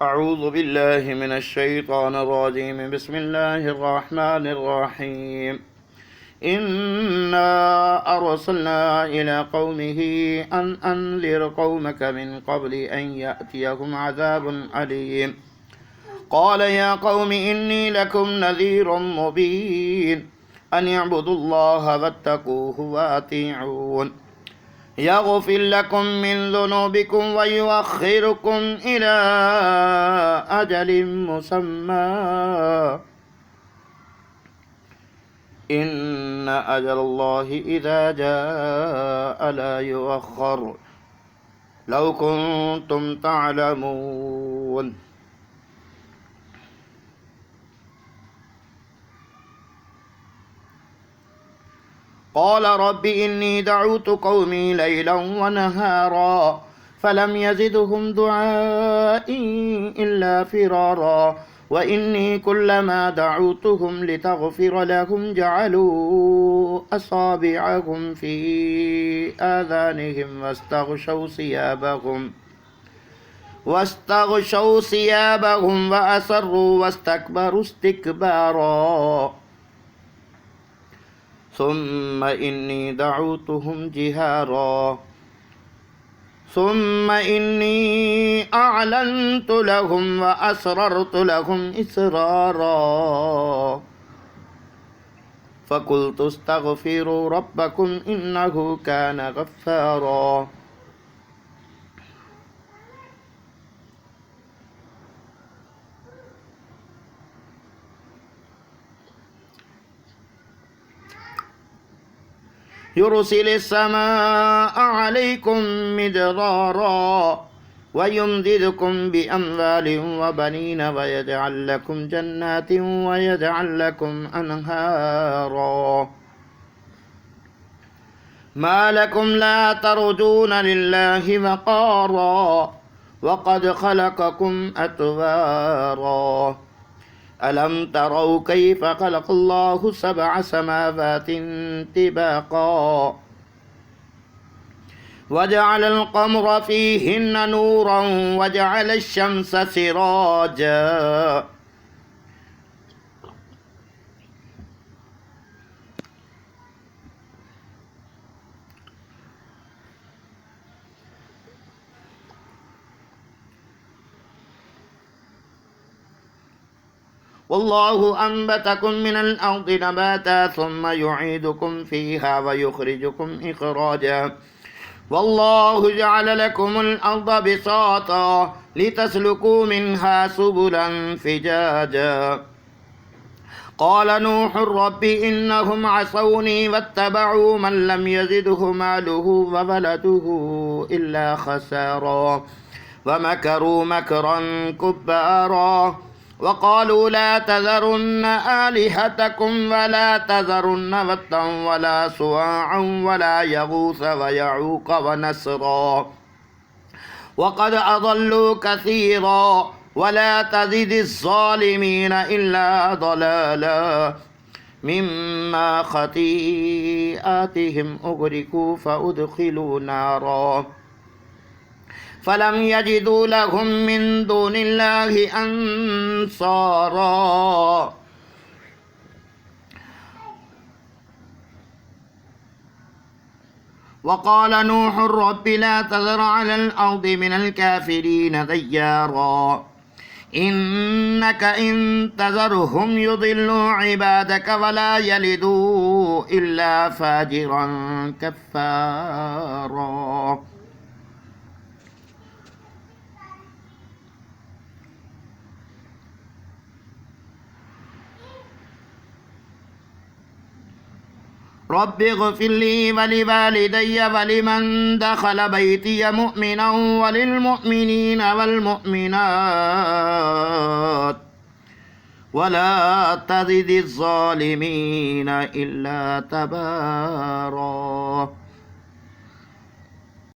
أعوذ بالله من الشيطان الرجيم بسم الله الرحمن الرحيم إنا أرسلنا إلى قومه أن أنذر قومك من قبل أن يأتيهم عذاب أليم قال يا قوم إني لكم نذير مبين أن اعبدوا الله واتقوه وأطيعون يغفر لكم من ذنوبكم ويؤخركم إلى أجل مسمى إن أجل الله إذا جاء لا يؤخر لو كنتم تعلمون قال رب إني دعوت قومي ليلا ونهارا فلم يزدهم دعائي إلا فرارا وإني كلما دعوتهم لتغفر لهم جعلوا أصابعهم في آذانهم واستغشوا ثيابهم وأسروا واستكبروا استكبارا ثم إني دعوتهم جهارا ثم إني أعلنت لهم وأسررت لهم إسرارا فقلت استغفروا ربكم إنه كان غفارا يرسل السماء عليكم مدرارا ويمددكم بأموال وبنين ويجعل لكم جنات ويجعل لكم أنهارا ما لكم لا ترجون لله وقارا وقد خلقكم أطوارا ألم تروا كيف خلق الله 7 سماوات طباقا وجعل القمر فيهن نورا وجعل الشمس سراجا والله أنبتكم من الأرض نباتا ثم يعيدكم فيها ويخرجكم إخراجا والله جعل لكم الأرض بساطا لتسلكوا منها سبلا فجاجا قال نوح رب إنهم عصوني واتبعوا من لم يزده ماله وولده إلا خسارا ومكروا مكرا كبارا وقالوا لا تذرن آلهتكم ولا تذرن ودا ولا سواعا ولا يغوث ويعوق ونسرا وقد أضلوا كثيرا ولا تزد الظالمين إلا ضلالا مما خطيئاتهم أغرقوا فأدخلوا نارا فلم يجدوا لهم من دون الله أنصارا وقال نوح رب لا تذر على الأرض من الكافرين ديارا إنك إن تذرهم يضلوا عبادك ولا يلدوا إلا فاجرا كفارا رب اغفر لي ولوالدي ولمن دخل بيتي مؤمنا وللمؤمنين والمؤمنات ولا تزد الظالمين إلا تبارا